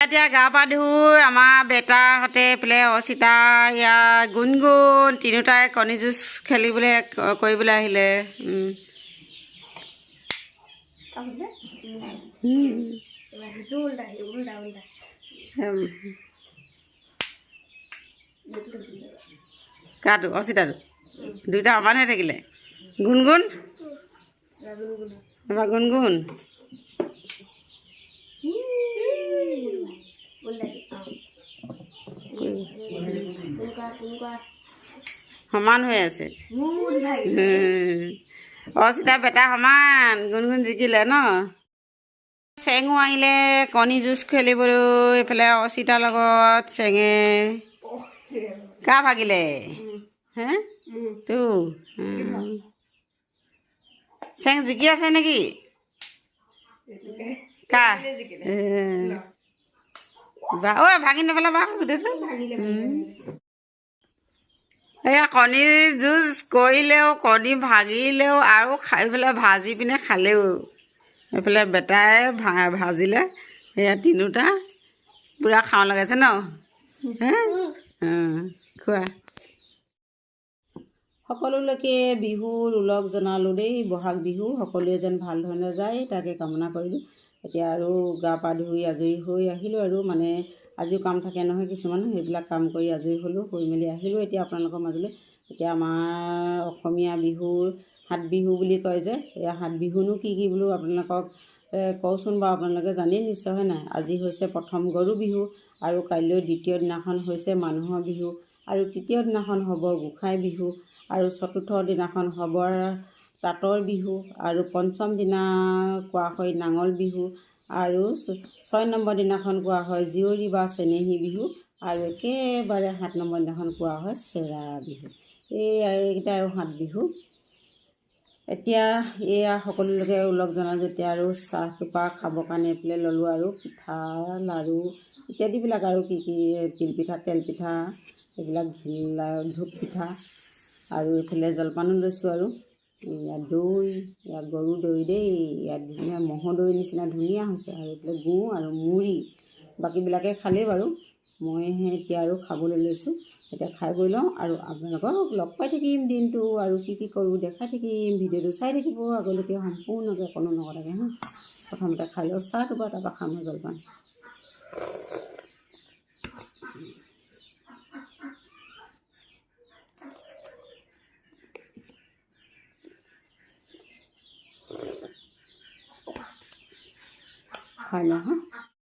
এতিয়া গা পা ধুই আমাৰ বেটাহঁতে এইফালে অচিতা ইয়াৰ গুণগুণ তিনিওটাই কণী যুঁজ খেলিবলৈ কৰিবলৈ আহিলে। কাটো অচিতাটো দুইটা সমানহে থাকিলে। গুণগুণ এবাৰ গুণগুণ সমান হৈ আছে। অচিতা বেটা সমান। গুণগুণ জিকিলে ন। চেঙো আহিলে কণী যুঁজ খেলিবলৈ এইফালে অচিতাৰ লগত। চেঙে কা ভাগিলে হে তো চেং জিকি আছে নেকি কা ঐ ভাঙি নেপেলাবা গোটেইটো। এয়া কণী যুঁজ কৰিলেও কণী ভাগিলেও আৰু খাই পেলাই ভাজি পিনে খালেও। এইফালে বেটাই ভাজিলে এয়া তিনিওটা পূৰা খাওঁ লগাইছে ন। হে খোৱা সকলোলৈকে বিহুৰ ওলগ জনালোঁ দেই। বহাগ বিহু সকলোৱে যেন ভাল ধৰণে যায় তাকে কামনা কৰিলোঁ। এতিয়া আৰু গা পা ধুই আজৰি হৈ আহিলোঁ আৰু মানে আজিও কাম থাকে নহয় কিছুমান, সেইবিলাক কাম কৰি আজৰি হ'লোঁ। হৈ মেলি আহিলোঁ এতিয়া আপোনালোকৰ মাজলৈ। এতিয়া আমাৰ অসমীয়া বিহুৰ 7 বিহু বুলি কয় যে, এয়া 7 বিহুনো কি কি বোলো আপোনালোকক কওঁচোন বাৰু। আপোনালোকে জানেই নিশ্চয় হয় নাই। আজি হৈছে প্ৰথম গৰু বিহু, আৰু কাইলৈ দ্বিতীয় দিনাখন হৈছে মানুহৰ বিহু, আৰু তৃতীয় দিনাখন হ'ব গোঁসাই বিহু, আৰু চতুৰ্থ দিনাখন হ'ব তাঁতৰ বিহু, আৰু পঞ্চম দিনা কোৱা হয় নাঙল বিহু, আৰু 6 নম্বৰ দিনাখন কোৱা হয় জীয়ৰী বা চেনেহী বিহু, আৰু একেবাৰে 7 নম্বৰ দিনাখন কোৱা হয় চেৰা বিহু। এইকেইটা আৰু 7 বিহু। এতিয়া এয়া সকলোলৈকে ওলগ জনালোঁ। এতিয়া আৰু চাহটোপা খাবৰ কাৰণে এইফালে ল'লোঁ আৰু পিঠা লাড়ু ইত্যাদিবিলাক আৰু কি কি তিলপিঠা তেলপিঠা এইবিলাক ধূপ পিঠা, আৰু এইফালে জলপানো লৈছোঁ। আৰু ইয়াত দৈ, ইয়াত গৰু দৈ দেই, ইয়াত ধুনীয়া ম'হৰ দৈ নিচিনা ধুনীয়া হৈছে। আৰু এইফালে গুড় আৰু মুড়ি, বাকীবিলাকে খালেই বাৰু। মইহে এতিয়া আৰু খাবলৈ লৈছোঁ। এতিয়া খাই বৈ লওঁ আৰু আপোনালোকক লগ পাই থাকিম দিনটো, আৰু কি কি কৰোঁ দেখাই থাকিম। ভিডিঅ'টো চাই থাকিব আগলৈকে সম্পূৰ্ণকৈ কোনো নকটাকৈ হা। প্ৰথমতে খাই লওঁ চাহটোপা, তাৰপৰা খাম জলপান। খাই লওঁ হা।